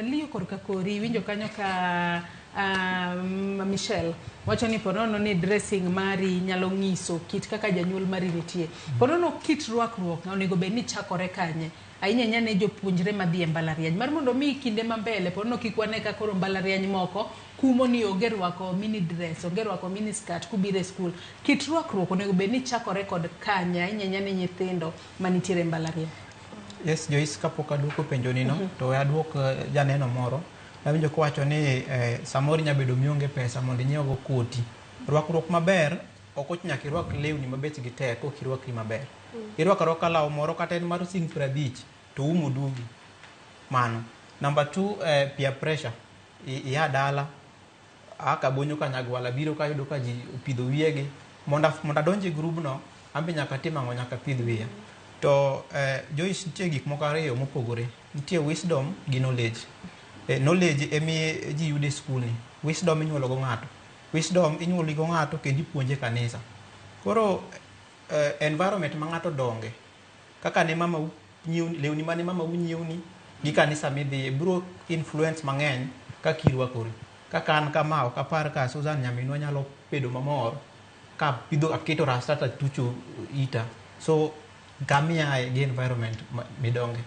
Liyo korka kori winjo kanyo ka Michelle wacho ni ponono ni dressing mari nyalo nyiso kit kaka janyuol mari nitie. Ponono kit rwakruok onego bed ni chakore kanye ahinya ne jopuonjre madhi e mbalariany mar mondo mi kinde mambele ponono kik wane ka koro mbalariany moko kumo ni onge rwako mini dress, onge rwako mini skirt kubiro e skul. Kit rwakruok onego bed ni chakore kod kanye ahinya ne nyithindo manitiere e mbalariany. Yes, Joyce, kapok aduoko penjo nino to aduok janeno moro. Nawinjo kowacho ni samoro nya bedo mionge pesa mondo inyiewgo koti. Rwakruok maber ok nyaka irwak lewni mabechgi tek ok irwakri maber. Irwako arwaka law moro kata en mar siling 50 to umo dugi. Mano. Number 2, peer pressure. Iya dala aka bonyo ka nyagwala biro ka yudo ka ji opidho wiyegi mondo adonje e grubno ambe nyaka tim ang'o nyaka pidh wiya. To Joyce, nitie gik moko ariyo mopogore. Nitie wisdom gi knowledge. Knowledge emi ji yudo e skul ni. Wisdom inyuolo go ng'ato. Wisdom inyuolo go ng'ato kendo ipuonje kanisa. Koro environment ma ng'ato donge kaka ne mama nyiew lewni mane mama unyiewni gi kanisa midhi bro influence mang'eny kaka irwakori. Kaka an kama ok apar ka Susan nyaminwa nyalo bedo mamor ka pidho aketo rasta ta tucho ita. So gamia gi environment midonge.